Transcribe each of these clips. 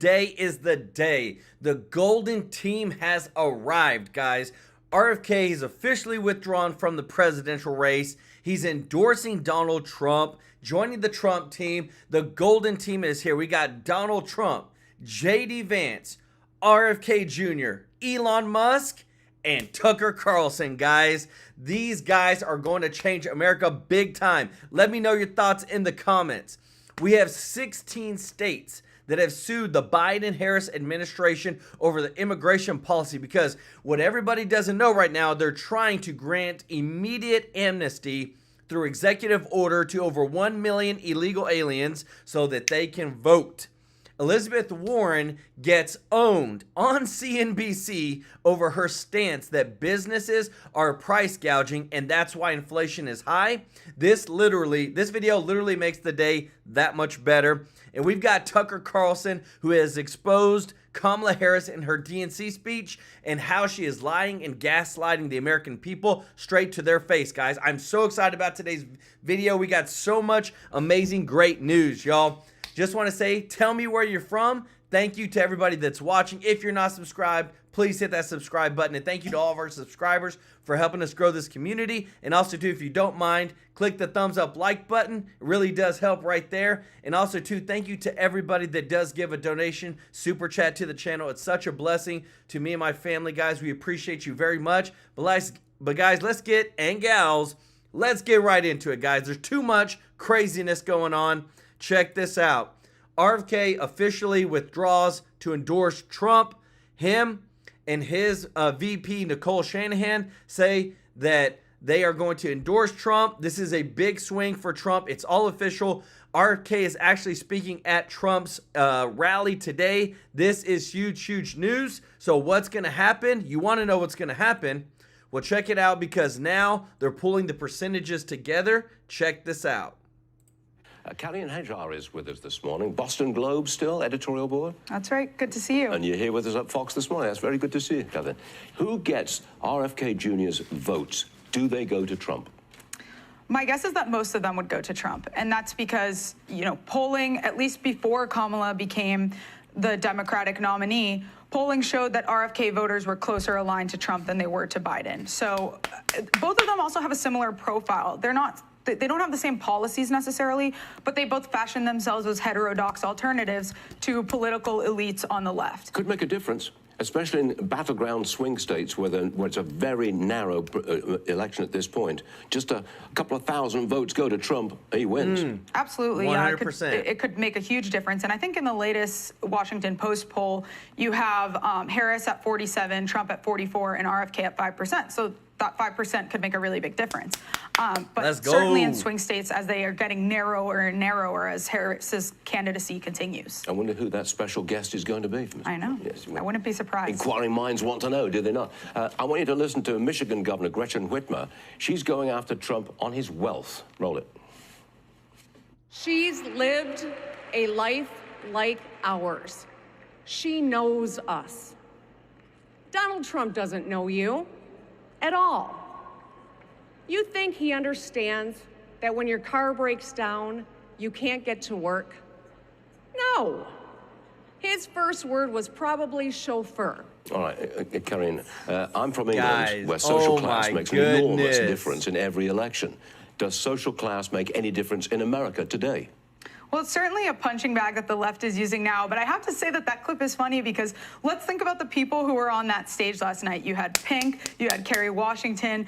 Today is the day. The golden team has arrived, guys. RFK is officially withdrawn from the presidential race. He's endorsing Donald Trump, joining the Trump team. The golden team is here. We got Donald Trump, J.D. Vance, RFK Jr., Elon Musk, and Tucker Carlson, guys. These guys are going to change America big time. Let me know your thoughts in the comments. We have 16 states that have sued the Biden-Harris administration over the immigration policy because what everybody doesn't know right now, they're trying to grant immediate amnesty through executive order to over 1 million illegal aliens so that they can vote. Elizabeth Warren gets owned on CNBC over her stance that businesses are price gouging and that's why inflation is high. This video literally makes the day that much better. And we've got Tucker Carlson, who has exposed Kamala Harris in her DNC speech and how she is lying and gaslighting the American people straight to their face, guys. I'm so excited about today's video. We got so much amazing, great news, y'all. Just want to say, tell me where you're from. Thank you to everybody that's watching. If you're not subscribed, please hit that subscribe button. And thank you to all of our subscribers for helping us grow this community. And also, too, if you don't mind, click the thumbs up like button. It really does help right there. And also, too, thank you to everybody that does give a donation, super chat to the channel. It's such a blessing to me and my family, guys. We appreciate you very much. But guys, let's get, and gals, let's get right into it, guys. There's too much craziness going on. Check this out. RFK officially withdraws to endorse Trump. Him and his VP, Nicole Shanahan, say that they are going to endorse Trump. This is a big swing for Trump. It's all official. RFK is actually speaking at Trump's rally today. This is huge, huge news. So what's going to happen? You want to know what's going to happen? Well, check it out because now they're pulling the percentages together. Check this out. Carrie and Hajar is with us this morning. Boston Globe still, editorial board? That's right. Good to see you. And you're here with us at Fox this morning. That's very good to see you, Catherine. Who gets RFK Jr.'s votes? Do they go to Trump? My guess is that most of them would go to Trump. And that's because, you know, polling, at least before Kamala became the Democratic nominee, polling showed that RFK voters were closer aligned to Trump than they were to Biden. So both of them also have a similar profile. They don't have the same policies necessarily, but they both fashion themselves as heterodox alternatives to political elites on the left. Could make a difference, especially in battleground swing states where it's a very narrow election at this point. Just a couple of thousand votes go to Trump, he wins. Absolutely. 100%. Yeah, it could make a huge difference. And I think in the latest Washington Post poll, you have Harris at 47, Trump at 44, and RFK at 5%. So that 5% could make a really big difference. But certainly in swing states, as they are getting narrower and narrower as Harris's candidacy continues. I wonder who that special guest is going to be. I know. Yes, I wouldn't be surprised. Inquiring minds want to know, do they not? I want you to listen to Michigan Governor Gretchen Whitmer. She's going after Trump on his wealth. Roll it. She's lived a life like ours. She knows us. Donald Trump doesn't know you at all. You think he understands that when your car breaks down, you can't get to work? No. His first word was probably chauffeur. All right, Karine, I'm from England, Guys, where social class my makes an enormous goodness. difference in every election. Does social class make any difference in America today? Well, it's certainly a punching bag that the left is using now, but I have to say that that clip is funny because let's think about the people who were on that stage last night. You had Pink, you had Kerry Washington,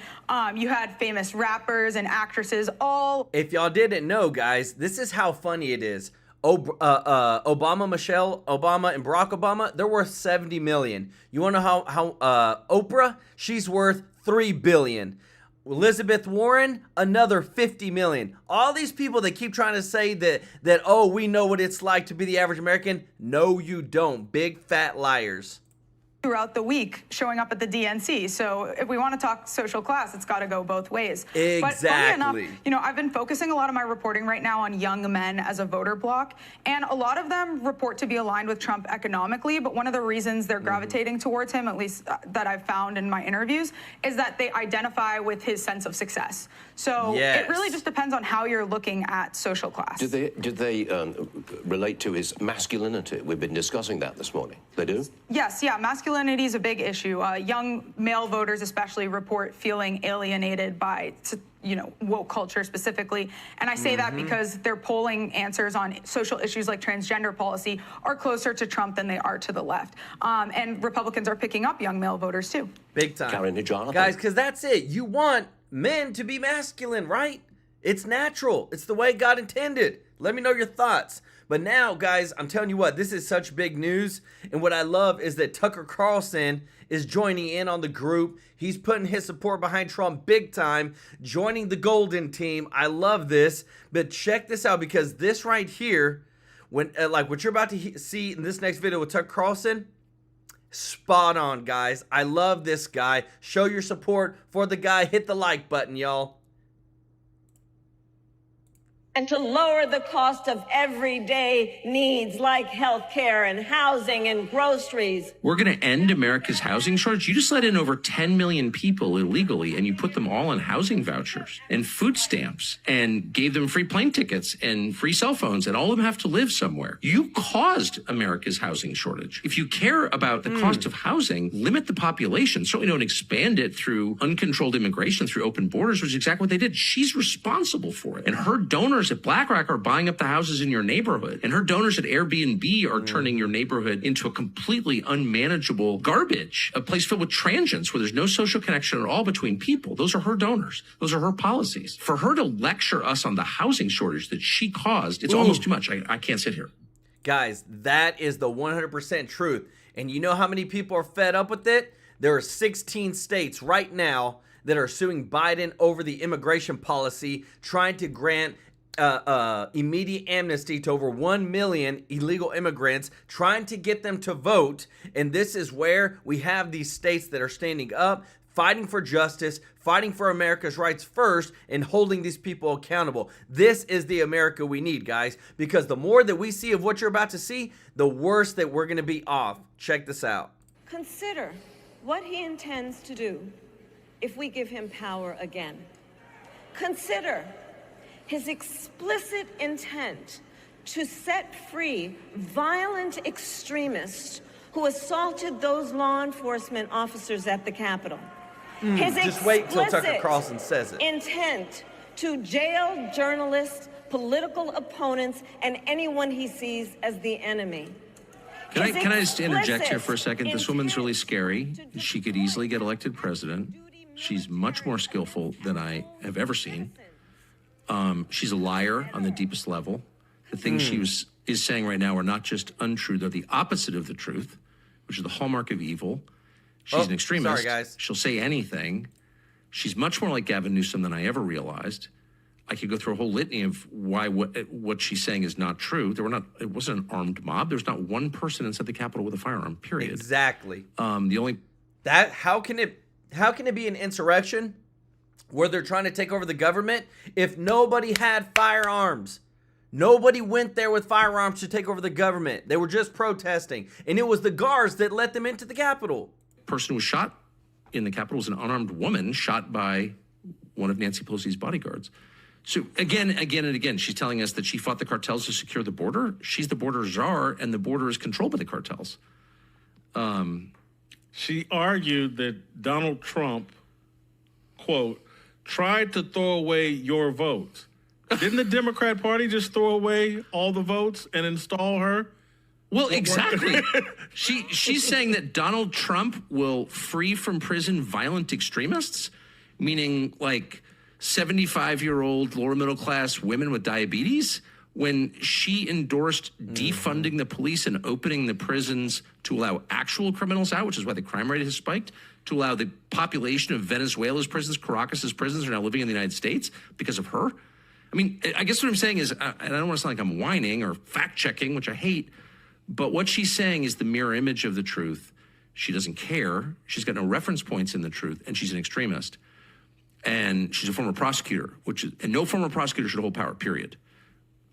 you had famous rappers and actresses, all. If y'all didn't know, guys, this is how funny it is. Obama, Michelle Obama, and Barack Obama, they're worth $70 million. You want to know how Oprah? She's worth $3 billion. Elizabeth Warren, another $50 million. All these people that keep trying to say that oh, we know what it's like to be the average American. No, you don't. Big fat liars. throughout the week showing up at the DNC. So if we want to talk social class, it's got to go both ways. Exactly. But funny enough, you know, I've been focusing a lot of my reporting right now on young men as a voter bloc, and a lot of them report to be aligned with Trump economically, but one of the reasons they're gravitating towards him, at least that I've found in my interviews, is that they identify with his sense of success. So it really just depends on how you're looking at social class. Did they relate to his masculinity? We've been discussing that this morning. They do? Yes, yeah, masculinity is a big issue. Young male voters especially report feeling alienated by, you know, woke culture specifically. And I say that because their polling answers on social issues like transgender policy are closer to Trump than they are to the left. And Republicans are picking up young male voters too. Big time. Jonathan. Guys, because that's it. You want men to be masculine, right? It's natural. It's the way God intended. Let me know your thoughts. But now, guys, I'm telling you what, this is such big news. And what I love is that Tucker Carlson is joining in on the group. He's putting his support behind Trump big time, joining the golden team. I love this. But check this out, because this right here, when like what you're about to see in this next video with Tucker Carlson, spot on, guys. I love this guy. Show your support for the guy. Hit the like button, y'all. And to lower the cost of everyday needs like health care and housing and groceries. We're going to end America's housing shortage. You just let in over 10 million people illegally, and you put them all on housing vouchers and food stamps and gave them free plane tickets and free cell phones, and all of them have to live somewhere. You caused America's housing shortage. If you care about the cost of housing, limit the population. Certainly don't expand it through uncontrolled immigration, through open borders, which is exactly what they did. She's responsible for it. And her donors at BlackRock are buying up the houses in your neighborhood. And her donors at Airbnb are turning your neighborhood into a completely unmanageable garbage, a place filled with transients where there's no social connection at all between people. Those are her donors. Those are her policies. For her to lecture us on the housing shortage that she caused, it's almost too much. I can't sit here. Guys, that is the 100% truth. And you know how many people are fed up with it? There are 16 states right now that are suing Biden over the immigration policy, trying to grant immediate amnesty to over 1 million illegal immigrants, trying to get them to vote. And this is where we have these states that are standing up, fighting for justice, fighting for America's rights first, and holding these people accountable. This is the America we need, guys, because the more that we see of what you're about to see, the worse that we're going to be off. Check this out. Consider what he intends to do if we give him power again. Consider his explicit intent to set free violent extremists who assaulted those law enforcement officers at the Capitol. His Just wait till Tucker Carlson says it. Intent to jail journalists, political opponents, and anyone he sees as the enemy. Can I just interject here for a second? This woman's really scary. She could easily get elected president. She's much more skillful than I have ever seen. She's a liar on the deepest level. The things she is saying right now are not just untrue, they're the opposite of the truth, which is the hallmark of evil. She's an extremist. Sorry, guys. She'll say anything. She's much more like Gavin Newsom than I ever realized. I could go through a whole litany of why what she's saying is not true. It wasn't an armed mob. There's not one person inside the Capitol with a firearm, period. Exactly. How can it be an insurrection where they're trying to take over the government if nobody had firearms? Nobody went there with firearms to take over the government. They were just protesting. And it was the guards that let them into the Capitol. Person who was shot in the Capitol was an unarmed woman shot by one of Nancy Pelosi's bodyguards. So again and again, she's telling us that she fought the cartels to secure the border. She's the border czar, and the border is controlled by the cartels. She argued that Donald Trump, quote, tried to throw away your vote. Didn't the Democrat Party just throw away all the votes and install her? Well, exactly. She's saying that Donald Trump will free from prison violent extremists, meaning like 75-year-old lower middle class women with diabetes, when she endorsed defunding the police and opening the prisons to allow actual criminals out, which is why the crime rate has spiked, to allow the population of Venezuela's prisons, Caracas's prisons, are now living in the United States because of her. I mean, I guess what I'm saying is, and I don't want to sound like I'm whining or fact-checking, which I hate, but what she's saying is the mirror image of the truth. She doesn't care. She's got no reference points in the truth, and she's an extremist. And she's a former prosecutor, and no former prosecutor should hold power, period.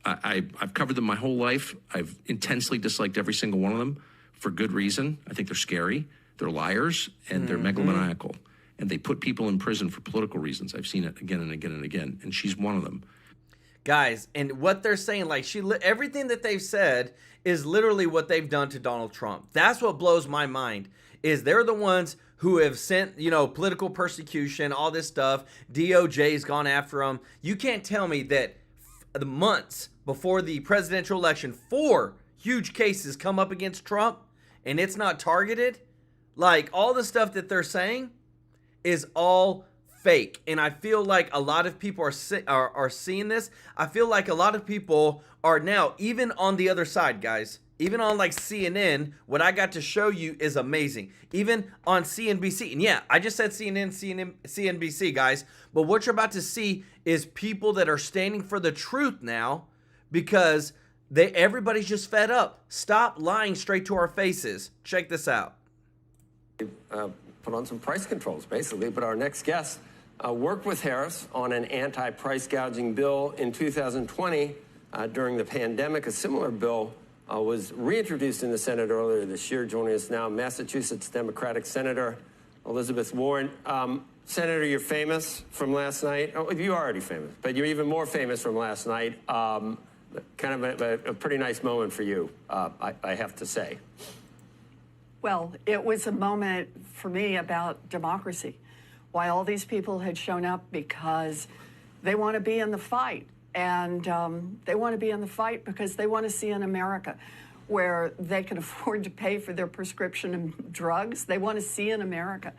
I've covered them my whole life. I've intensely disliked every single one of them for good reason. I think they're scary, they're liars, and they're megalomaniacal. And they put people in prison for political reasons. I've seen it again and again and again, and she's one of them. Guys, and what they're saying, like everything that they've said is literally what they've done to Donald Trump. That's what blows my mind, is they're the ones who have sent, political persecution, all this stuff. DOJ's gone after them. You can't tell me that the months before the presidential election, 4 huge cases come up against Trump, and it's not targeted. Like, all the stuff that they're saying is all fake. And I feel like a lot of people are seeing this. I feel like a lot of people are now, even on the other side, guys, even on like CNN, what I got to show you is amazing. Even on CNBC. And yeah, I just said CNBC, guys. But what you're about to see is people that are standing for the truth now, because everybody's just fed up. Stop lying straight to our faces. Check this out. Put on some price controls, basically. But our next guest worked with Harris on an anti-price gouging bill in 2020 during the pandemic. A similar bill was reintroduced in the Senate earlier this year. Joining us now, Massachusetts Democratic Senator Elizabeth Warren. Senator, you're famous from last night. Oh, you're already famous, but you're even more famous from last night. Kind of a pretty nice moment for you, I have to say. Well, it was a moment for me about democracy. Why all these people had shown up because they want to be in the fight. And they want to be in the fight because they want to see an America where they can afford to pay for their prescription drugs. They want to see an America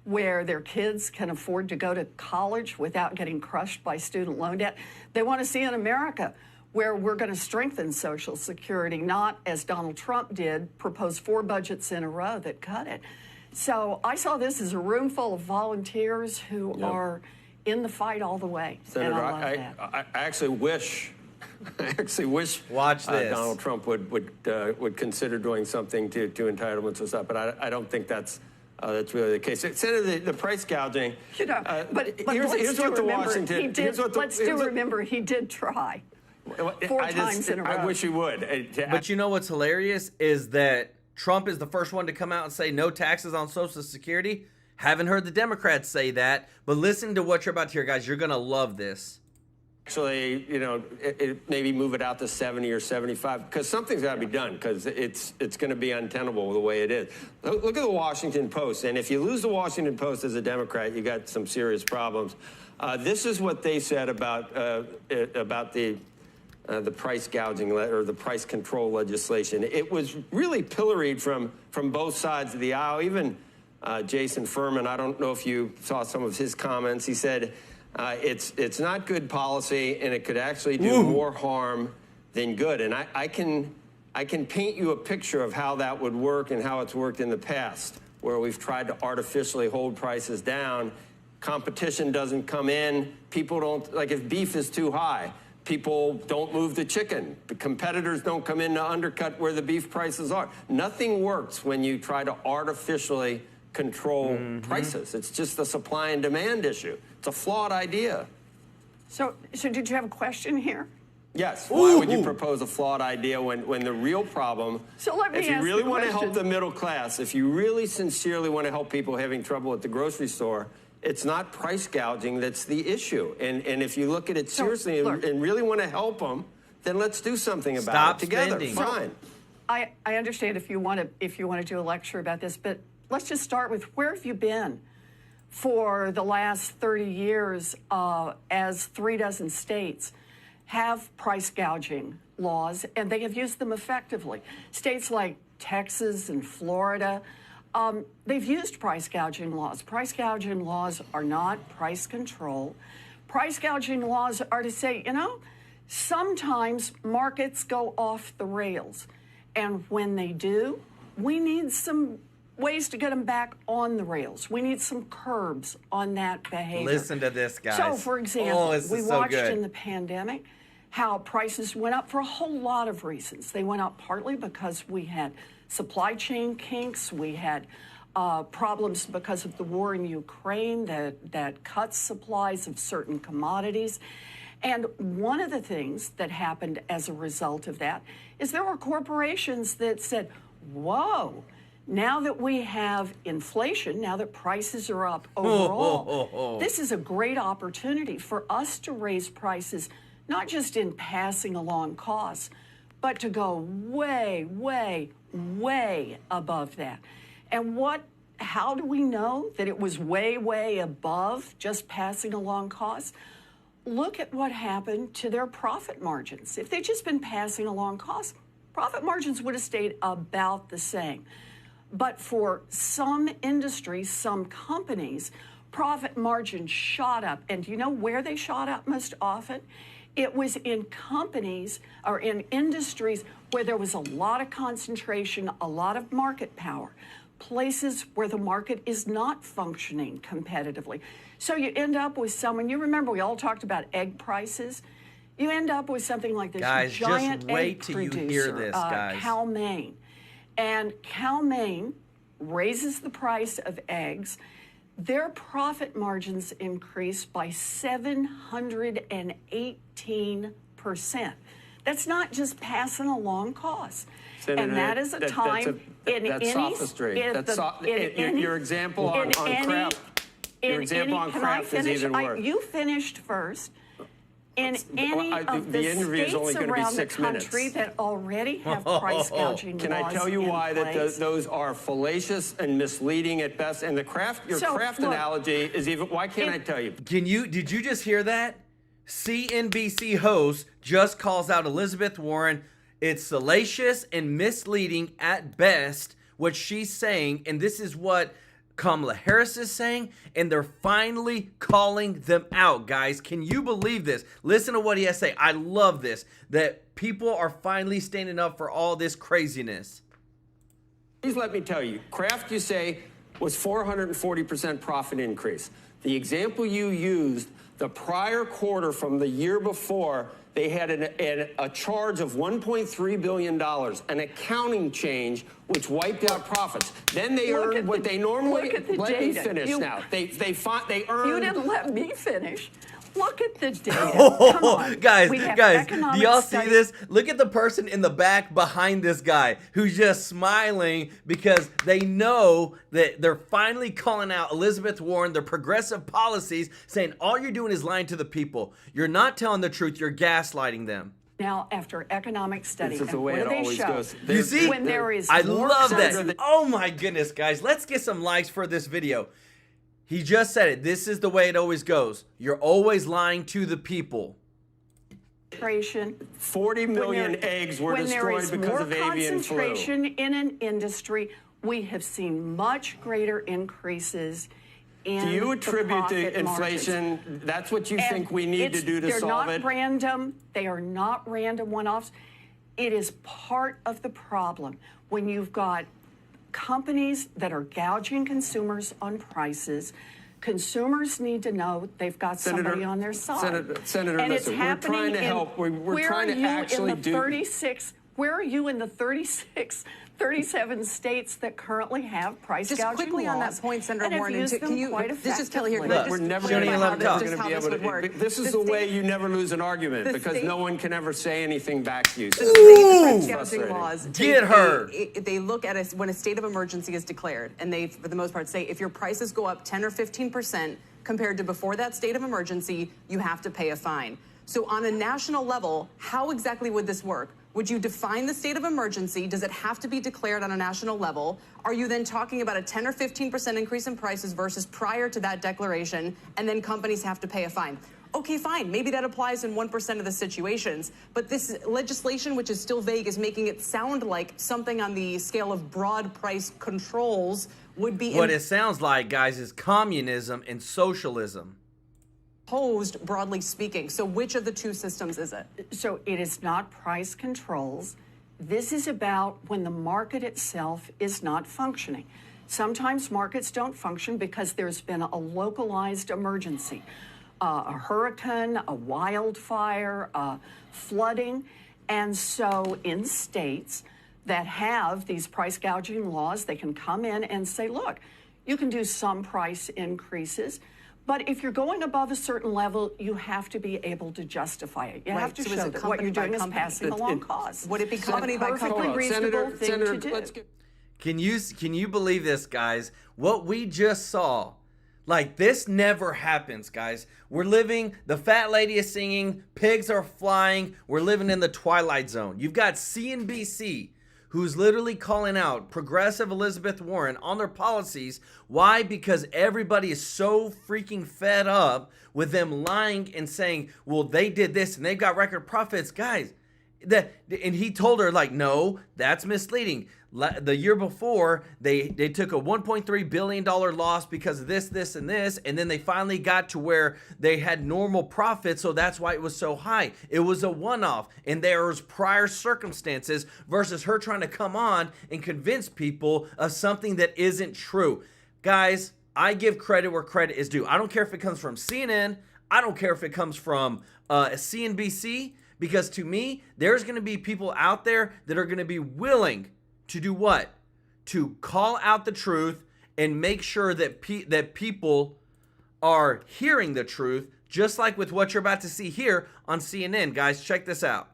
where their kids can afford to go to college without getting crushed by student loan debt. They want to see an America where we're going to strengthen Social Security, not, as Donald Trump did, propose 4 budgets in a row that cut it. So I saw this as a room full of volunteers who are in the fight all the way. Senator, and I love that. I actually wish Watch this. Donald Trump would consider doing something to entitlements and stuff, but I don't think that's really the case. Senator, the price gouging. But here's what the Washington. Remember, he did try 4 times in a row. I wish he would. But you know what's hilarious is that Trump is the first one to come out and say no taxes on Social Security. Haven't heard the Democrats say that, but listen to what you're about to hear, guys. You're going to love this. Actually, maybe move it out to 70 or 75, because something's got to be done, because it's going to be untenable the way it is. Look at the Washington Post, and if you lose the Washington Post as a Democrat, you got some serious problems. This is what they said about the price gouging or the price control legislation. It was really pilloried from both sides of the aisle. Even Jason Furman, I don't know if you saw some of his comments. He said it's not good policy, and it could actually do more harm than good. And I can paint you a picture of how that would work and how it's worked in the past, where we've tried to artificially hold prices down. Competition doesn't come in. People don't, like, if beef is too high, people don't move the chicken. The competitors don't come in to undercut where the beef prices are. Nothing works when you try to artificially control prices. It's just a supply and demand issue. It's a flawed idea. So did you have a question here? Yes. Why would you propose a flawed idea when the real problem, if you really want to help the middle class, if you really sincerely want to help people having trouble at the grocery store, it's not price gouging that's the issue. And if you look at it seriously and really want to help them, then let's do something about it together. Spending. Fine. I understand if you want to do a lecture about this, but let's just start with, where have you been for the last 30 years as 36 states have price gouging laws, and they have used them effectively. States like Texas and Florida, they've used price gouging laws. Price gouging laws are not price control. Price gouging laws are to say, sometimes markets go off the rails. And when they do, we need some ways to get them back on the rails. We need some curbs on that behavior. Listen to this, guys. So, for example, we watched good. in the pandemic how prices went up for a whole lot of reasons. They went up partly because we had supply chain kinks. We had problems because of the war in Ukraine that cuts supplies of certain commodities. And one of the things that happened as a result of that is there were corporations that said, whoa, now that we have inflation, now that prices are up overall, this is a great opportunity for us to raise prices, not just in passing along costs, but to go way, way, way above that. And how do we know that it was way, way above just passing along costs? Look at what happened to their profit margins. If they'd just been passing along costs, profit margins would have stayed about the same. But for some industries, some companies, profit margins shot up. And do you know where they shot up most often? It was in companies or in industries where there was a lot of concentration, a lot of market power, places where the market is not functioning competitively. So you end up with someone, you remember we all talked about egg prices. You end up with something like this guys, giant just wait egg till producer, you hear this, guys. Cal-Maine. And Cal-Maine raises the price of eggs. Their profit margins increased by 718%. That's not just passing along costs. Senator, and that is a time in that's any sophistry. your example on Kraft. Your example on Kraft is even worse. You finished first. In any of the states around the country that already have price gouging laws Can I tell you why place? those are fallacious and misleading at best? And your Kraft analogy is even. Why can't I tell you? Did you just hear that? CNBC host just calls out Elizabeth Warren. It's salacious and misleading at best what she's saying, and this is what Kamala Harris is saying, and they're finally calling them out, guys. Can you believe this? Listen to what he has to say. I love this, that people are finally standing up for all this craziness. Please let me tell you, Kraft, you say, was 440% profit increase. The example you used, the prior quarter from the year before, they had a charge of $1.3 billion, an accounting change which wiped out profits. Then they earned what they normally. Look at the let data. me finish now. They earned. You didn't let me finish. Look at the data. Come on. Guys, do y'all see studies. this? Look at the person in the back behind this guy who's just smiling because they know that they're finally calling out Elizabeth Warren, their progressive policies, saying all you're doing is lying to the people. You're not telling the truth. You're gaslighting them. Now, after economic study, This is and the way what it do they always show? goes. You see? When there is I more love that. concentration- Oh my goodness, guys. Let's get some likes for this video. He just said it. This is the way it always goes. You're always lying to the people. 40 million eggs were destroyed because of avian flu. When there is more concentration in an industry, we have seen much greater increases in Do you attribute the inflation? Margins. That's what you think we need to do to solve it? They're not random. They are not random one-offs. It is part of the problem when you've got companies that are gouging consumers on prices. Consumers need to know they've got somebody on their side. Senator, and listen, we're trying to help. We're trying to actually do. Where are you in the 37 states that currently have price gouging laws? Just quickly on that point, Senator Warren, this is Kelly here. Look, we're never going to be able to. Work. This is the way you never lose an argument because no one can ever say anything back to you. So price gouging laws. Get her. They look at it when a state of emergency is declared, and they, for the most part, say if your prices go up 10 or 15% compared to before that state of emergency, you have to pay a fine. So on a national level, how exactly would this work? Would you define the state of emergency? Does it have to be declared on a national level? Are you then talking about a 10 or 15% increase in prices versus prior to that declaration, and then companies have to pay a fine? Okay, fine. Maybe that applies in 1% of the situations. But this legislation, which is still vague, is making it sound like something on the scale of broad price controls would be... What it sounds like, guys, is communism and socialism. Imposed, broadly speaking. So which of the two systems is it? So it is not price controls. This is about when the market itself is not functioning. Sometimes markets don't function because there's been a localized emergency, a hurricane, a wildfire, flooding. And so in states, that have these price gouging laws, they can come in and say, look, you can do some price increases, but if you're going above a certain level, you have to be able to justify it. You have to show that what you're doing is passing along costs. Would it be accompanied by perfectly company? reasonable thing to do. Let's get. Can you believe this, guys? What we just saw, like, this never happens, guys. We're living, the fat lady is singing, pigs are flying, we're living in the Twilight Zone. You've got CNBC, who's literally calling out progressive Elizabeth Warren on their policies. Why? Because everybody is so freaking fed up with them lying and saying, well, they did this and they've got record profits. Guys, and he told her, like, no, that's misleading. The year before, they took a $1.3 billion loss because of this, and this, and then they finally got to where they had normal profits, so that's why it was so high. It was a one-off, and there was prior circumstances versus her trying to come on and convince people of something that isn't true. Guys, I give credit where credit is due. I don't care if it comes from CNN. I don't care if it comes from CNBC, because to me, there's going to be people out there that are going to be willing to do what? To call out the truth and make sure that that people are hearing the truth, just like with what you're about to see here on CNN. Guys, check this out.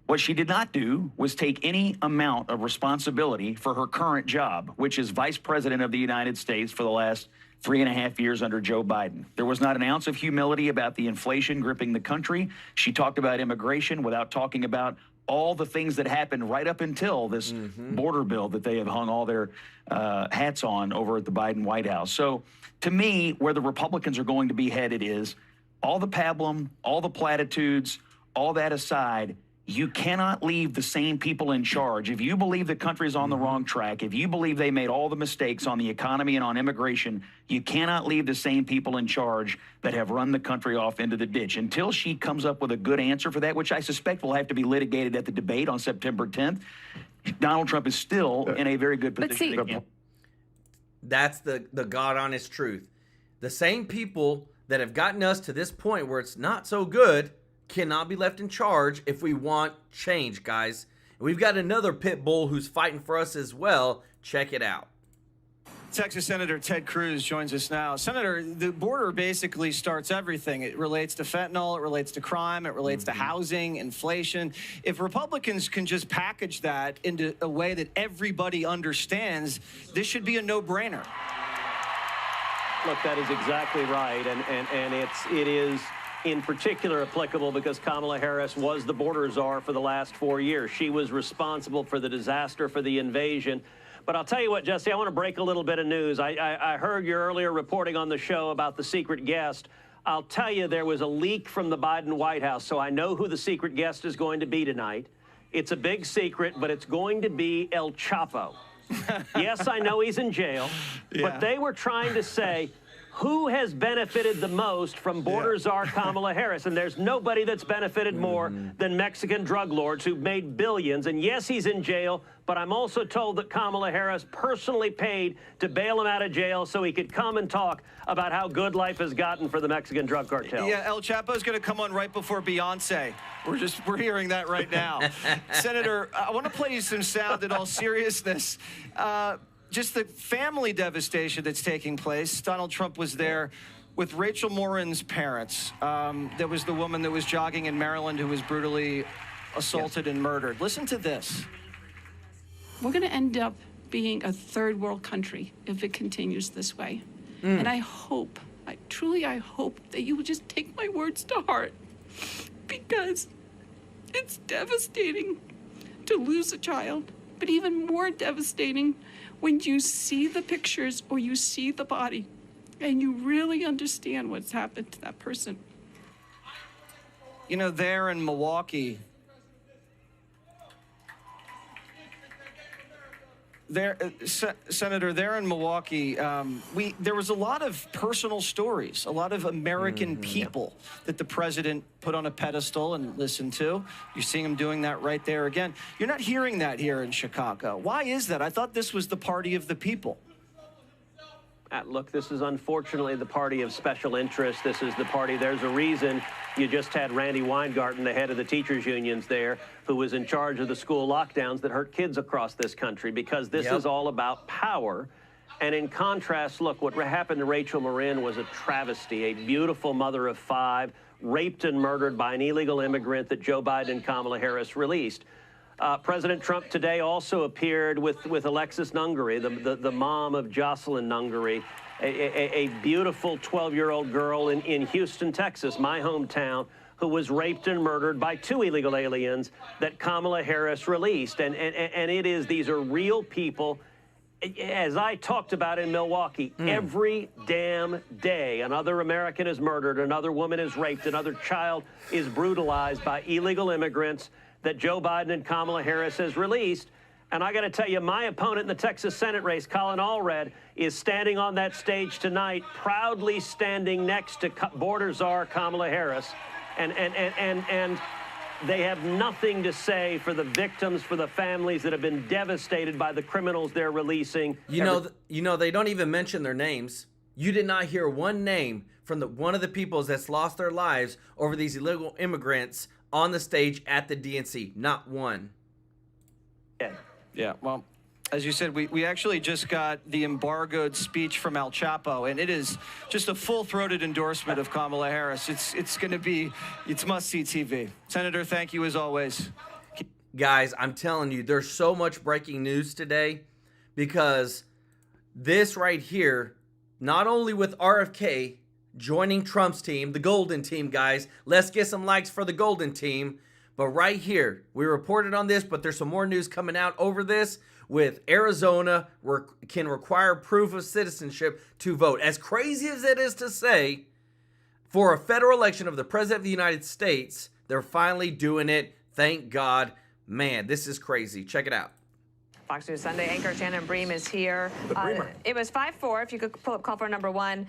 What she did not do was take any amount of responsibility for her current job, which is Vice President of the United States for the last 3.5 years under Joe Biden. There was not an ounce of humility about the inflation gripping the country. She talked about immigration without talking about all the things that happened right up until this border bill that they have hung all their hats on over at the Biden White House. So to me, where the Republicans are going to be headed is all the pablum, all the platitudes, all that aside, you cannot leave the same people in charge. If you believe the country is on the wrong track, if you believe they made all the mistakes on the economy and on immigration, you cannot leave the same people in charge that have run the country off into the ditch. Until she comes up with a good answer for that, which I suspect will have to be litigated at the debate on September 10th, Donald Trump is still in a very good position. That's the God honest truth. The same people that have gotten us to this point where it's not so good cannot be left in charge if we want change, guys. And we've got another pit bull who's fighting for us as well. Check it out. Texas Senator Ted Cruz joins us now. Senator, the border basically starts everything. It relates to fentanyl, it relates to crime, it relates to housing, inflation. If Republicans can just package that into a way that everybody understands, this should be a no-brainer. Look, that is exactly right, and it is in particular applicable because Kamala Harris was the border czar for the last 4 years. She was responsible for the disaster, for the invasion. But I'll tell you what, Jesse, I want to break a little bit of news. I heard your earlier reporting on the show about the secret guest. I'll tell you, there was a leak from the Biden White House, so I know who the secret guest is going to be tonight. It's a big secret, but it's going to be El Chapo. Yes, I know he's in jail, but they were trying to say, who has benefited the most from border czar Kamala Harris? And there's nobody that's benefited more than Mexican drug lords who've made billions. And yes, he's in jail, but I'm also told that Kamala Harris personally paid to bail him out of jail so he could come and talk about how good life has gotten for the Mexican drug cartel. Yeah, El Chapo's going to come on right before Beyonce. We're hearing that right now. Senator, I want to play you some sound in all seriousness. Just the family devastation that's taking place. Donald Trump was there with Rachel Morin's parents. There was the woman that was jogging in Maryland who was brutally assaulted and murdered. Listen to this. We're going to end up being a third world country if it continues this way. And I hope, I hope that you would just take my words to heart, because it's devastating to lose a child, but even more devastating when you see the pictures or you see the body and you really understand what's happened to that person. You know, there in Milwaukee, Senator, there in Milwaukee, there was a lot of personal stories, a lot of American people that the president put on a pedestal and listened to. You're seeing him doing that right there again. You're not hearing that here in Chicago. Why is that? I thought this was the party of the people. Look, this is unfortunately the party of special interest. This is the party. There's a reason You just had Randy Weingarten, the head of the teachers unions there, who was in charge of the school lockdowns that hurt kids across this country, because this is all about power. And in contrast, look, what happened to Rachel Marin was a travesty, a beautiful mother of 5, raped and murdered by an illegal immigrant that Joe Biden and Kamala Harris released. President Trump today also appeared with Alexis Nungary, the mom of Jocelyn Nungary, a beautiful 12-year-old girl in Houston, Texas, my hometown, who was raped and murdered by 2 illegal aliens that Kamala Harris released. And these are real people. As I talked about in Milwaukee, every damn day another American is murdered, another woman is raped, another child is brutalized by illegal immigrants that Joe Biden and Kamala Harris has released. And I got to tell you, my opponent in the Texas Senate race, Colin Allred, is standing on that stage tonight, proudly standing next to border czar Kamala Harris. And they have nothing to say for the victims, for the families that have been devastated by the criminals they're releasing. You know, they don't even mention their names. You did not hear one name from one of the people that's lost their lives over these illegal immigrants on the stage at the DNC. Not one. Yeah, well, as you said, we actually just got the embargoed speech from El Chapo, and it is just a full-throated endorsement of Kamala Harris. It's going to be, it's must-see TV. Senator, thank you as always. Guys, I'm telling you, there's so much breaking news today, because this right here, not only with RFK joining Trump's team, the Golden Team, guys, let's get some likes for the Golden Team. But right here, we reported on this, but there's some more news coming out over this with Arizona can require proof of citizenship to vote. As crazy as it is to say, for a federal election of the President of the United States, they're finally doing it. Thank God. Man, this is crazy. Check it out. Fox News Sunday anchor Shannon Bream is here. It was 5-4. If you could pull up call for number 1.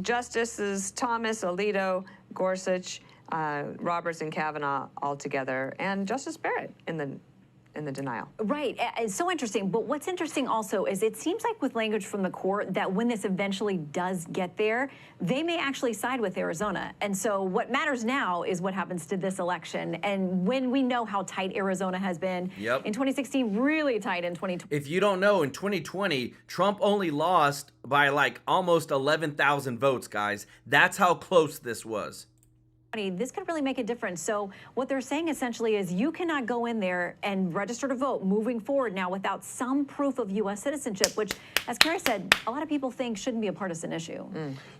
Justices Thomas, Alito, Gorsuch, Roberts, and Kavanaugh all together, and Justice Barrett in the denial. Right. It's so interesting. But what's interesting also is it seems like with language from the court that when this eventually does get there, they may actually side with Arizona. And so what matters now is what happens to this election. And when we know how tight Arizona has been in 2016, really tight in 2020. If you don't know, in 2020, Trump only lost by like almost 11,000 votes, guys. That's how close this was. This could really make a difference. So what they're saying essentially is you cannot go in there and register to vote moving forward now without some proof of U.S. citizenship, which, as Carrie said, a lot of people think shouldn't be a partisan issue.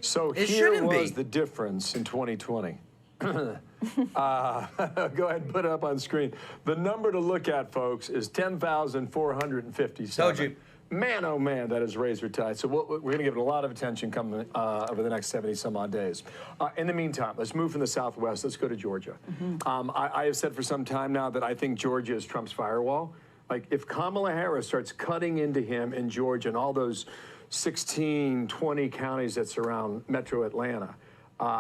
So here was the difference in 2020. Go ahead and put it up on screen. The number to look at, folks, is 10,457. Told you. Man, oh man, that is razor tight. So we're going to give it a lot of attention coming over the next 70 some odd days. In the meantime, let's move from the Southwest. Let's go to Georgia. I have said for some time now that I think Georgia is Trump's firewall. Like, if Kamala Harris starts cutting into him in Georgia and all those 16, 20 counties that surround metro Atlanta,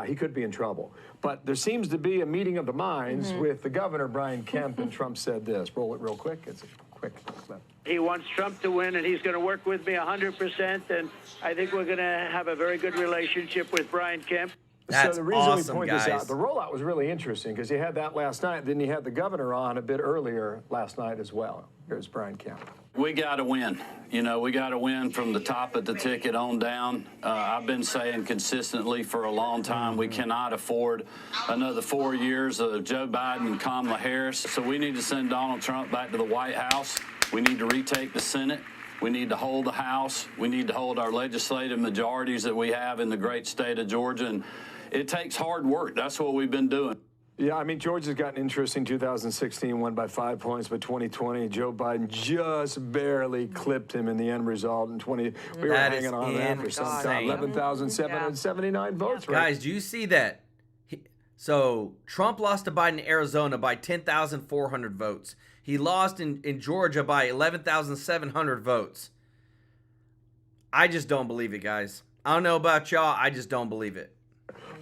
he could be in trouble. But there seems to be a meeting of the minds with the governor, Brian Kemp, and Trump said this. Roll it real quick. It's a quick clip. He wants Trump to win, and he's going to work with me 100%, and I think we're going to have a very good relationship with Brian Kemp. So the reason we point this out, the rollout was really interesting because you had that last night, then you had the governor on a bit earlier last night as well. Here's Brian Kemp. We got to win. You know, we got to win from the top of the ticket on down. I've been saying consistently for a long time we cannot afford another 4 years of Joe Biden and Kamala Harris. So we need to send Donald Trump back to the White House. We need to retake the Senate. We need to hold the House. We need to hold our legislative majorities that we have in the great state of Georgia. And it takes hard work. That's what we've been doing. Yeah, I mean, Georgia's got an interesting 2016, won by 5 points, but 2020, Joe Biden just barely clipped him in the end result. In 20, we were hanging on that for some time. 11,779 votes. Right? Guys, do you see that? So Trump lost to Biden in Arizona by 10,400 votes. He lost in Georgia by 11,700 votes. I just don't believe it, guys. I don't know about y'all. I just don't believe it.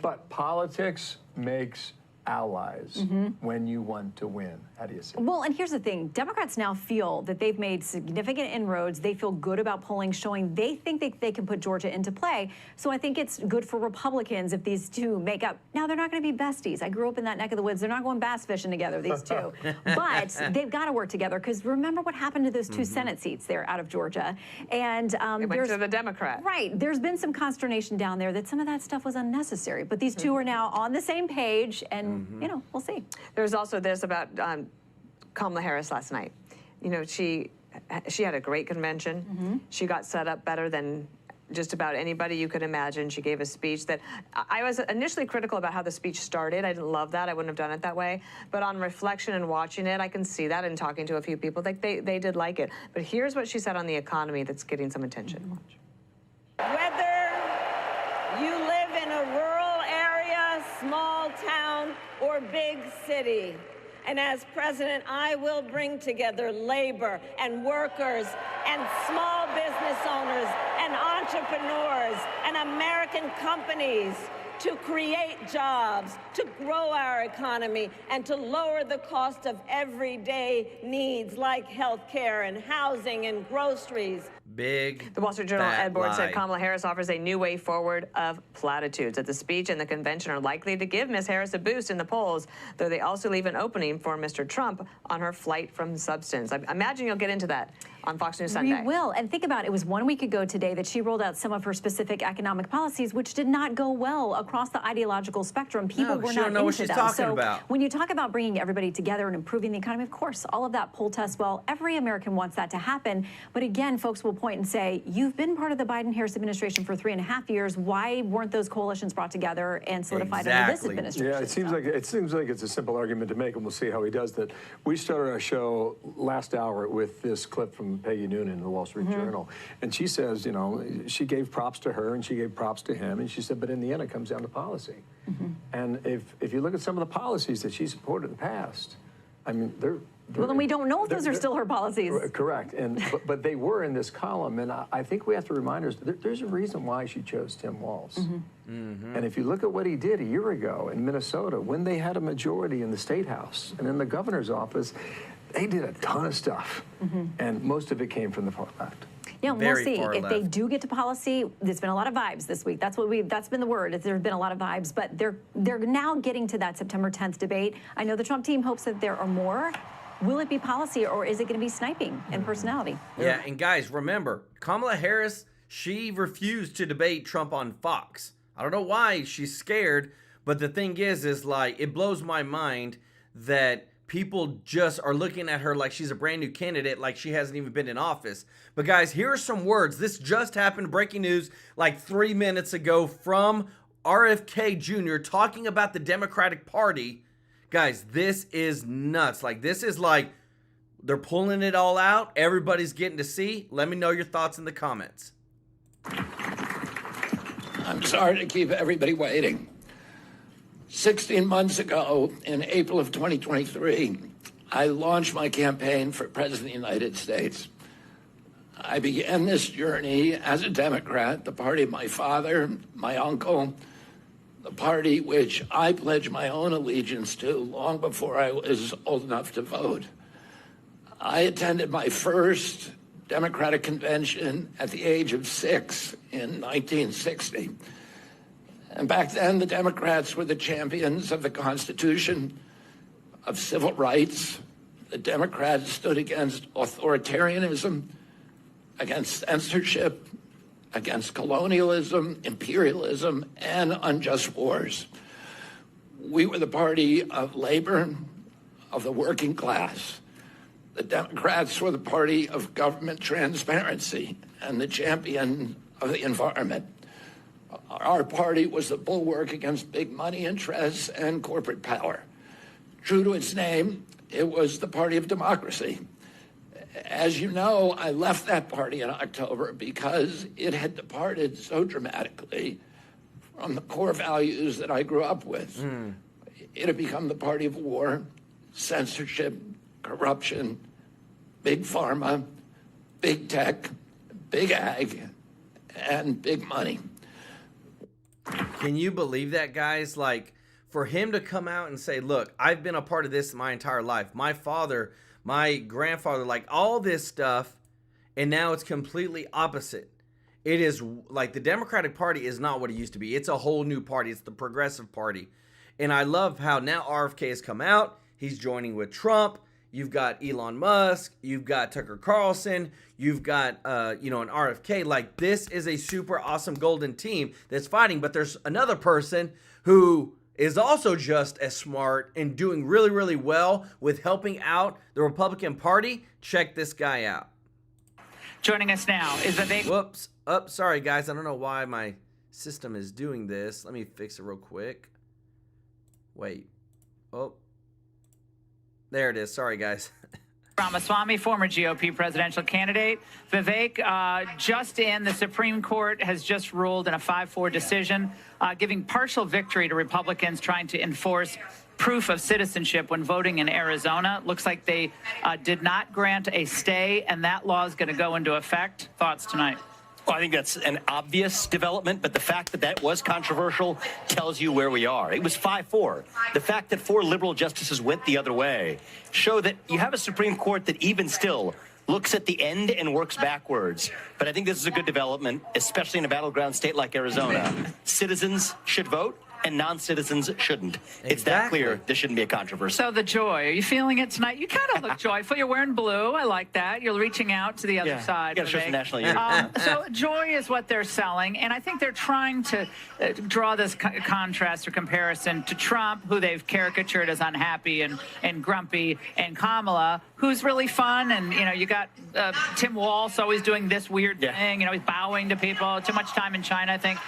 But politics makes allies when you want to win. How do you see it? Well, and here's the thing. Democrats now feel that they've made significant inroads. They feel good about polling showing they think they can put Georgia into play. So I think it's good for Republicans if these two make up. Now, they're not going to be besties. I grew up in that neck of the woods. They're not going bass fishing together, these two. But they've got to work together, because remember what happened to those two Senate seats there out of Georgia. And It went to the Democrat. Right. There's been some consternation down there that some of that stuff was unnecessary. But these two are now on the same page, and, you know, we'll see. There's also this about Kamala Harris last night. You know, she had a great convention. She got set up better than just about anybody you could imagine. She gave a speech that I was initially critical about how the speech started. I didn't love that. I wouldn't have done it that way. But on reflection and watching it, I can see that, and talking to a few people, like they did like it. But here's what she said on the economy that's getting some attention. Whether you live in a rural area, small town, or big city, and as president, I will bring together labor and workers and small business owners and entrepreneurs and American companies to create jobs, to grow our economy, and to lower the cost of everyday needs like health care and housing and groceries. Big. The Wall Street Journal Ed Board lie. said Kamala Harris offers a new way forward of platitudes. That the speech and the convention are likely to give Ms. Harris a boost in the polls, though they also leave an opening for Mr. Trump on her flight from substance. I imagine you'll get into that on Fox News Sunday. We will. And think about it was 1 week ago today that she rolled out some of her specific economic policies, which did not go well across the ideological spectrum. People were she not don't know what into she's them. talking So about. when you talk about bringing everybody together and improving the economy, of course, all of that poll tests well. Every American wants that to happen. But again, folks will point and say, you've been part of the Biden-Harris administration for 3.5 years. Why weren't those coalitions brought together and solidified under this administration? Yeah, it seems like it's a simple argument to make, and we'll see how he does that. We started our show last hour with this clip from Peggy Noonan in the Wall Street Journal, and she says, you know, she gave props to her and she gave props to him, and she said, but in the end, it comes down to policy. And if you look at some of the policies that she supported in the past, I mean, well, then we don't know if those are still her policies. Correct, but they were in this column, and I think we have to remind ourselves there's a reason why she chose Tim Walz. And if you look at what he did a year ago in Minnesota, when they had a majority in the State House and in the governor's office, they did a ton of stuff, and most of it came from the far left. Yeah, we'll see. If they do get to policy, there's been a lot of vibes this week. That's been the word. There's been a lot of vibes, but they're now getting to that September 10th debate. I know the Trump team hopes that there are more. Will it be policy, or is it going to be sniping and personality? Yeah, and guys, remember, Kamala Harris, she refused to debate Trump on Fox. I don't know why she's scared, but the thing is like, it blows my mind that people just are looking at her like she's a brand new candidate, like she hasn't even been in office. But guys, here are some words. This just happened, breaking news, like 3 minutes ago from RFK Jr. talking about the Democratic Party. Guys, this is nuts. Like, this is like they're pulling it all out. Everybody's getting to see. Let me know your thoughts in the comments. I'm sorry to keep everybody waiting. 16 months ago, in April of 2023, I launched my campaign for President of the United States. I began this journey as a Democrat, the party of my father, my uncle, the party which I pledged my own allegiance to long before I was old enough to vote. I attended my first Democratic convention at the age of 6 in 1960. And back then, the Democrats were the champions of the Constitution, of civil rights. The Democrats stood against authoritarianism, against censorship, against colonialism, imperialism, and unjust wars. We were the party of labor, of the working class. The Democrats were the party of government transparency and the champion of the environment. Our party was the bulwark against big money interests and corporate power. True to its name, it was the party of democracy. As you know, I left that party in October because it had departed so dramatically from the core values that I grew up with. It had become the party of war, censorship, corruption, big pharma, big tech, big ag, and big money. Can you believe that, guys? Like, for him to come out and say, look, I've been a part of this my entire life. My father, my grandfather, like all this stuff, and now it's completely opposite. It is like the Democratic Party is not what it used to be. It's a whole new party. It's the Progressive Party. And I love how now RFK has come out. He's joining with Trump. You've got Elon Musk. You've got Tucker Carlson. You've got, an RFK. Like, this is a super awesome golden team that's fighting. But there's another person who is also just as smart and doing really, really well with helping out the Republican Party. Check this guy out. Joining us now is Vivek. Whoops. Sorry, guys. I don't know why my system is doing this. Let me fix it real quick. Wait. Oh. There it is. Sorry, guys. Ramaswamy, former GOP presidential candidate. Vivek, just in, the Supreme Court has just ruled in a 5-4 decision, giving partial victory to Republicans trying to enforce proof of citizenship when voting in Arizona. Looks like they did not grant a stay, and that law is going to go into effect. Thoughts tonight? Well, I think that's an obvious development, but the fact that that was controversial tells you where we are. It was 5-4. The fact that 4 liberal justices went the other way show that you have a Supreme Court that even still looks at the end and works backwards. But I think this is a good development, especially in a battleground state like Arizona. Citizens should vote, and non-citizens shouldn't. It's that clear. This shouldn't be a controversy. So the joy, are you feeling it tonight? You kind of look joyful. You're wearing blue. I like that. You're reaching out to the other side. You got to show some national unity. So joy is what they're selling, and I think they're trying to draw this contrast or comparison to Trump, who they've caricatured as unhappy and grumpy, and Kamala, who's really fun. And you got Tim Walz always doing this weird thing. He's bowing to people. Too much time in China, I think.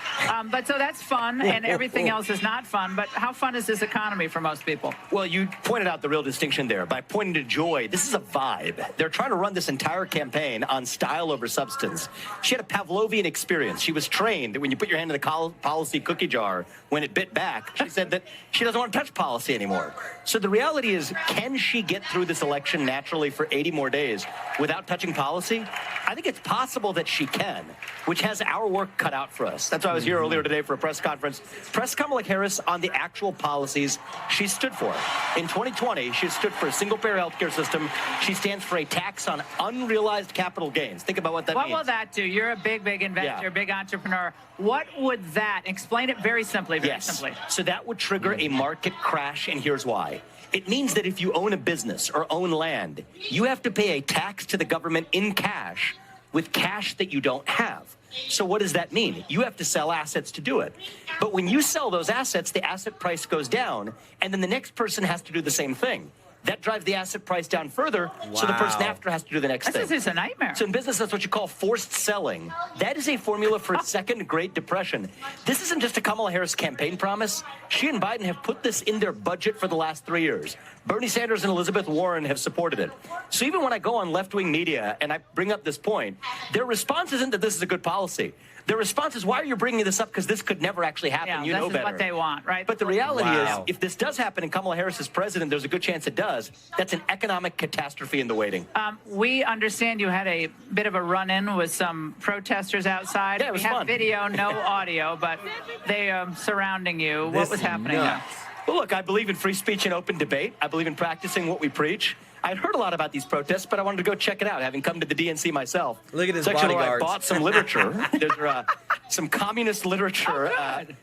But so that's fun, and everything else is not fun. But how fun is this economy for most people? Well, you pointed out the real distinction there by pointing to joy. This is a vibe. They're trying to run this entire campaign on style over substance. She had a Pavlovian experience. She was trained that when you put your hand in the policy cookie jar, when it bit back, she said that she doesn't want to touch policy anymore. So the reality is, can she get through this election naturally for 80 more days without touching policy? I think it's possible that she can, which has our work cut out for us. That's why I was here earlier today for a press conference. Press Kamala Harris on the actual policies she stood for. In 2020, she stood for a single-payer healthcare system. She stands for a tax on unrealized capital gains. Think about what that means. What will that do? You're a big investor, big entrepreneur. What would that, explain it very simply, simply. So that would trigger a market crash, and here's why. It means that if you own a business or own land, you have to pay a tax to the government in cash with cash that you don't have. So what does that mean? You have to sell assets to do it. But when you sell those assets, the asset price goes down, and then the next person has to do the same thing. That drives the asset price down further, so the person after has to do the next thing. This is a nightmare. So in business, that's what you call forced selling. That is a formula for a second Great Depression. This isn't just a Kamala Harris campaign promise. She and Biden have put this in their budget for the last 3 years. Bernie Sanders and Elizabeth Warren have supported it. So even when I go on left-wing media and I bring up this point, their response isn't that this is a good policy. Their response is, why are you bringing this up? Because this could never actually happen. You know better. This is what they want, right? But the reality is, if this does happen and Kamala Harris is president, there's a good chance it does. That's an economic catastrophe in the waiting. We understand you had a bit of a run-in with some protesters outside. Yeah, it was fun. fun. Video, no audio, but they surrounding you. What was happening there? Well, look, I believe in free speech and open debate. I believe in practicing what we preach. I'd heard a lot about these protests, but I wanted to go check it out, having come to the DNC myself. Look at his Section where I bodyguards. bought some literature. There's some communist literature.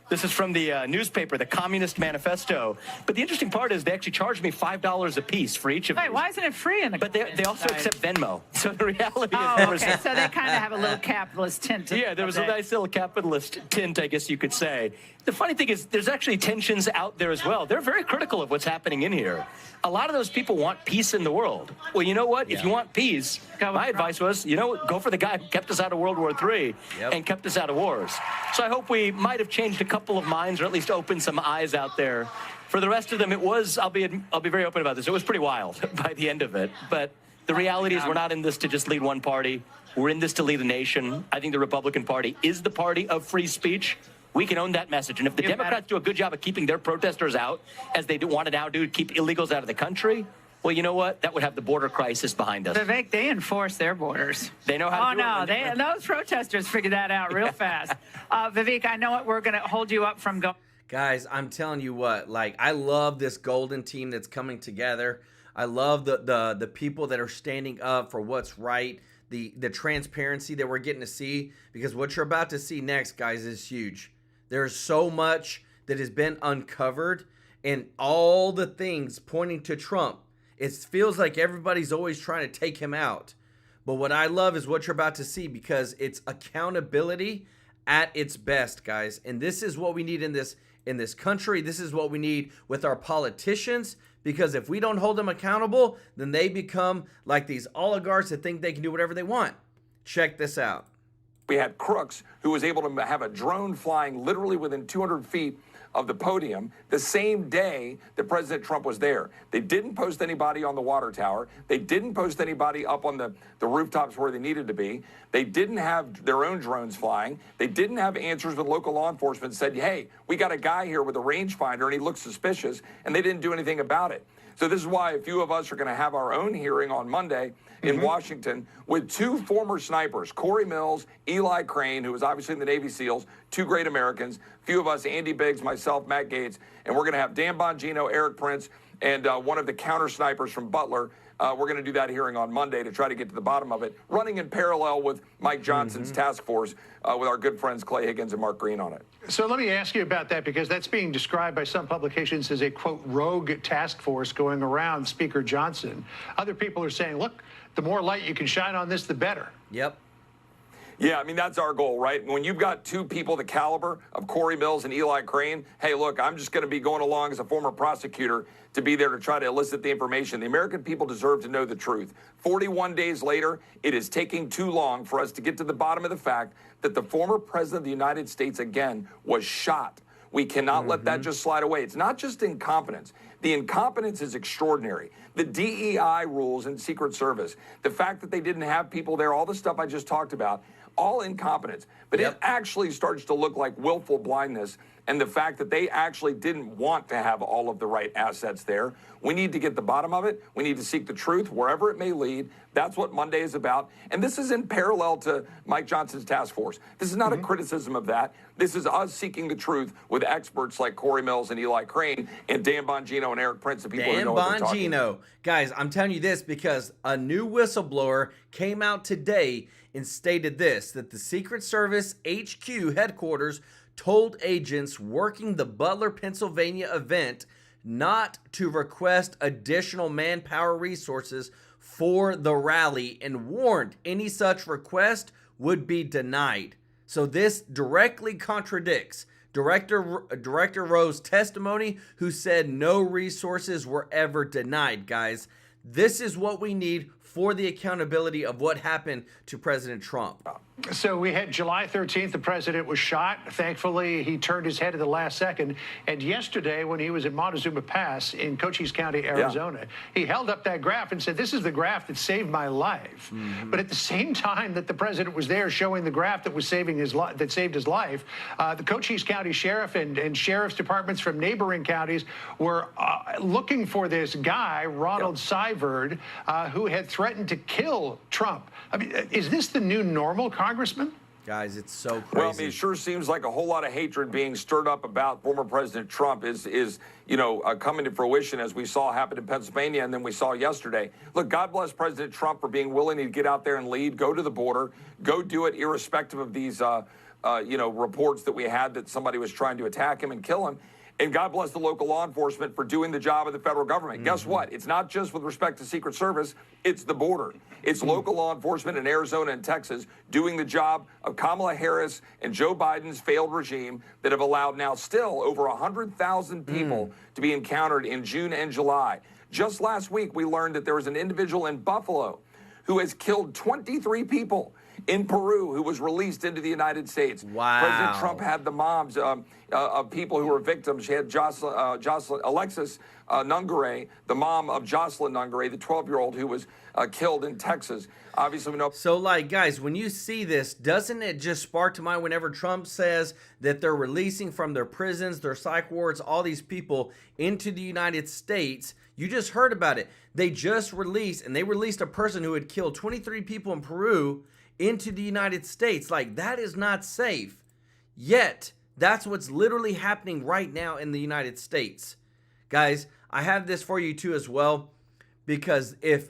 This is from the newspaper, the Communist Manifesto. But the interesting part is they actually charged me $5 a piece for each of these. Why isn't it free in the But they also accept Venmo. So the reality is... okay, so they kind of have a little capitalist tint. Yeah, there was a nice little capitalist tint, I guess you could say. The funny thing is, there's actually tensions out there as well. They're very critical of what's happening in here. A lot of those people want peace in the world. Well, you know what? If you want peace, my advice was, go for the guy who kept us out of World War III and kept us out of wars. So I hope we might have changed a couple of minds, or at least opened some eyes out there. For the rest of them, it was, I'll be very open about this, it was pretty wild by the end of it. But the reality is we're not in this to just lead one party. We're in this to lead a nation. I think the Republican Party is the party of free speech. We can own that message. And if the Democrats do a good job of keeping their protesters out, as they want to now do to keep illegals out of the country, well, you know what? That would have the border crisis behind us. Vivek, they enforce their borders. They know how to do it. Those protesters figured that out real fast. Vivek, I know we're going to hold you up from going. Guys, I'm telling you what, like, I love this golden team that's coming together. I love the people that are standing up for what's right, the transparency that we're getting to see, because what you're about to see next, guys, is huge. There's so much that has been uncovered, and all the things pointing to Trump. It feels like everybody's always trying to take him out. But what I love is what you're about to see, because it's accountability at its best, guys. And this is what we need in this country. This is what we need with our politicians, because if we don't hold them accountable, then they become like these oligarchs that think they can do whatever they want. Check this out. We had Crooks, who was able to have a drone flying literally within 200 feet of the podium the same day that President Trump was there. They didn't post anybody on the water tower. They didn't post anybody up on the rooftops where they needed to be. They didn't have their own drones flying. They didn't have answers with local law enforcement that said, hey, we got a guy here with a rangefinder and he looks suspicious, and they didn't do anything about it. So this is why a few of us are going to have our own hearing on Monday in Washington with two former snipers, Corey Mills, Eli Crane, who was obviously in the Navy SEALs, two great Americans, a few of us, Andy Biggs, myself, Matt Gaetz, and we're going to have Dan Bongino, Eric Prince, and one of the counter snipers from Butler. We're going to do that hearing on Monday to try to get to the bottom of it, running in parallel with Mike Johnson's task force with our good friends Clay Higgins and Mark Green on it. So let me ask you about that, because that's being described by some publications as a, quote, rogue task force going around Speaker Johnson. Other people are saying, look, the more light you can shine on this, the better. Yep. Yeah, I mean, that's our goal, right? When you've got two people the caliber of Corey Mills and Eli Crane, hey, look, I'm just going to be going along as a former prosecutor to be there to try to elicit the information. The American people deserve to know the truth. 41 days later, it is taking too long for us to get to the bottom of the fact that the former president of the United States, again, was shot. We cannot let that just slide away. It's not just incompetence. The incompetence is extraordinary. The DEI rules and Secret Service, the fact that they didn't have people there, all the stuff I just talked about, all incompetence. But it actually starts to look like willful blindness, and the fact that they actually didn't want to have all of the right assets there. We need to get the bottom of it. We need to seek the truth wherever it may lead. That's what Monday is about. And this is in parallel to Mike Johnson's task force. This is not a criticism of that. This is us seeking the truth with experts like Corey Mills and Eli Crane and Dan Bongino and Eric Prince, the people who know what they're talking about. Guys, I'm telling you this because a new whistleblower came out today and stated this, that the Secret Service HQ headquarters told agents working the Butler, Pennsylvania event not to request additional manpower resources for the rally and warned any such request would be denied. So this directly contradicts Director Rowe's testimony, who said no resources were ever denied, guys. This is what we need for the accountability of what happened to President Trump. So we had July 13th, the president was shot. Thankfully, he turned his head at the last second. And yesterday, when he was at Montezuma Pass in Cochise County, Arizona, he held up that graph and said, this is the graph that saved my life. But at the same time that the president was there showing the graph that was saving his that saved his life, the Cochise County Sheriff and sheriff's departments from neighboring counties were looking for this guy, Ronald Seiverd, who had threatened to kill Trump. I mean, is this the new normal, Congressman? Guys, it's so crazy. Well, I mean, it sure seems like a whole lot of hatred being stirred up about former President Trump is coming to fruition, as we saw happen in Pennsylvania and then we saw yesterday. Look, God bless President Trump for being willing to get out there and lead, go to the border, go do it irrespective of these, reports that we had that somebody was trying to attack him and kill him. And God bless the local law enforcement for doing the job of the federal government. Guess what? It's not just with respect to Secret Service, it's the border. It's local law enforcement in Arizona and Texas doing the job of Kamala Harris and Joe Biden's failed regime that have allowed now still over 100,000 people to be encountered in June and July. Just last week, we learned that there was an individual in Buffalo who has killed 23 people in Peru who was released into the United States. Wow. President Trump had the moms of people who were victims. She had Alexis Nungare, the mom of Jocelyn Nungare, the 12-year-old who was killed in Texas. Obviously, we know. So, like, guys, when you see this, doesn't it just spark to mind whenever Trump says that they're releasing from their prisons, their psych wards, all these people into the United States? You just heard about it. They just released, and they released a person who had killed 23 people in Peru into the United States. Like, that is not safe. Yet, That's what's literally happening right now in the United States. Guys, I have this for you too as well, because if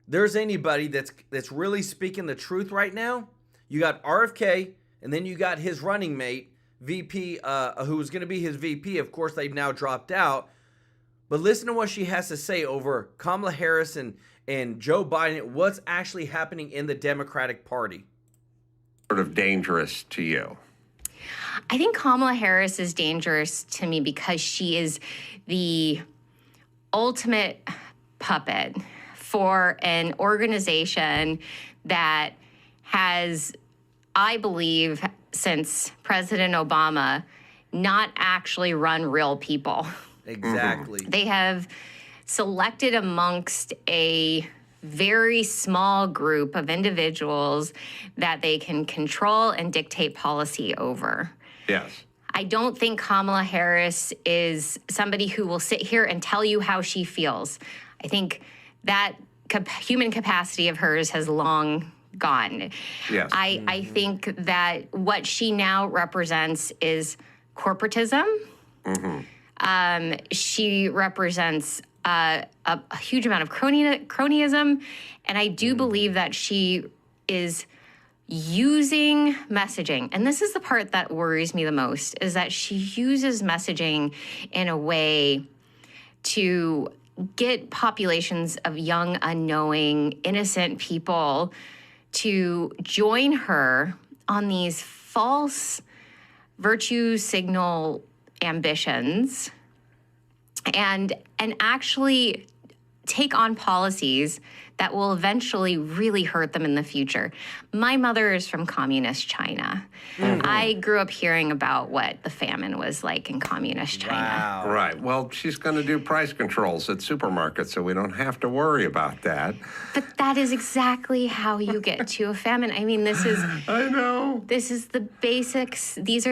there's anybody that's really speaking the truth right now, you got RFK, and then you got his running mate, VP, who was going to be his VP. Of course, they've now dropped out. But listen to what she has to say over Kamala Harris and Joe Biden, what's actually happening in the Democratic Party. Sort of dangerous to you? I think Kamala Harris is dangerous to me because she is the ultimate puppet for an organization that has, I believe, since President Obama, not actually run real people. Exactly. They have selected amongst a very small group of individuals that they can control and dictate policy over. Yes. I don't think Kamala Harris is somebody who will sit here and tell you how she feels. I think that human capacity of hers has long gone. Yes. I think that what she now represents is corporatism. She represents a huge amount of cronyism, and I do believe that she is using messaging, and this is the part that worries me the most, is that she uses messaging in a way to get populations of young, unknowing, innocent people to join her on these false virtue signal ambitions and actually take on policies that will eventually really hurt them in the future. My mother is from communist China. I grew up hearing about what the famine was like in communist China. Wow. Right. Well, she's going to do price controls at supermarkets, so we don't have to worry about that. But that is exactly how you get to a famine. I mean, this is... I know. This is the basics. This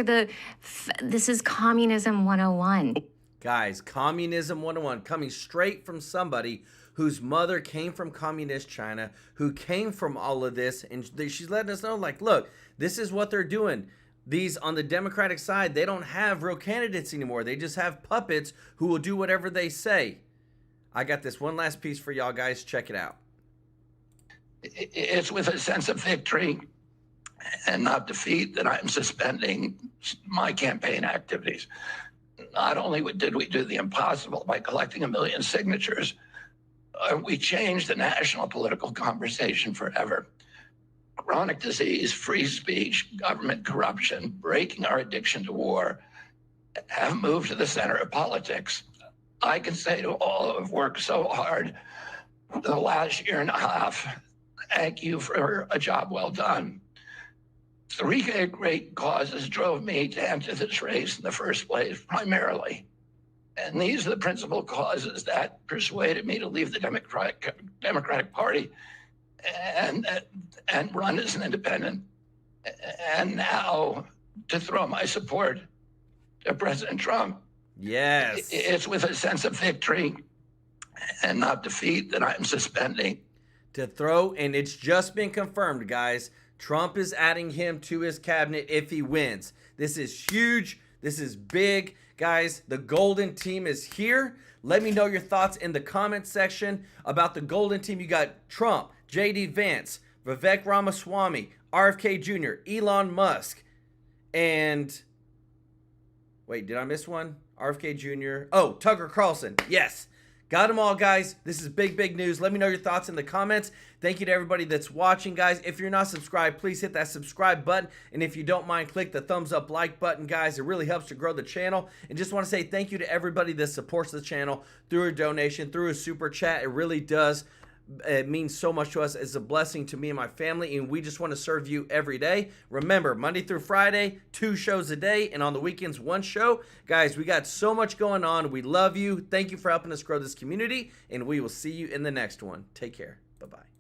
is communism 101. Guys, communism 101, coming straight from somebody whose mother came from communist China, who came from all of this, and she's letting us know, like, look, this is what they're doing. These, on the Democratic side, they don't have real candidates anymore. They just have puppets who will do whatever they say. I got this one last piece for y'all guys. Check it out. It's with a sense of victory and not defeat that I'm suspending my campaign activities. Not only did we do the impossible by collecting 1 million signatures, we changed the national political conversation forever. Chronic disease, free speech, government corruption, breaking our addiction to war have moved to the center of politics. I can say to all who have worked so hard the last year and a half, thank you for a job well done. 3 great causes drove me to enter this race in the first place, primarily. And these are the principal causes that persuaded me to leave the Democratic Party and run as an independent. And now to throw my support to President Trump. Yes. It's with a sense of victory and not defeat that I'm suspending. To throw, and it's just been confirmed, guys. Trump is adding him to his cabinet if he wins. This is huge. This is big. Guys, the Golden Team is here. Let me know your thoughts in the comment section about the Golden Team. You got Trump, J.D. Vance, Vivek Ramaswamy, RFK Jr., Elon Musk, and... Wait, did I miss one? RFK Jr. Oh, Tucker Carlson. Yes. Got them all, guys. This is big, big news. Let me know your thoughts in the comments. Thank you to everybody that's watching, guys. If you're not subscribed, please hit that subscribe button. And if you don't mind, click the thumbs up like button, guys. It really helps to grow the channel. And just want to say thank you to everybody that supports the channel through a donation, through a super chat. It really does. It means so much to us. It's a blessing to me and my family, and we just want to serve you every day. Remember, Monday through Friday, 2 shows a day, and on the weekends, 1 show. Guys, we got so much going on. We love you. Thank you for helping us grow this community, and we will see you in the next one. Take care. Bye-bye.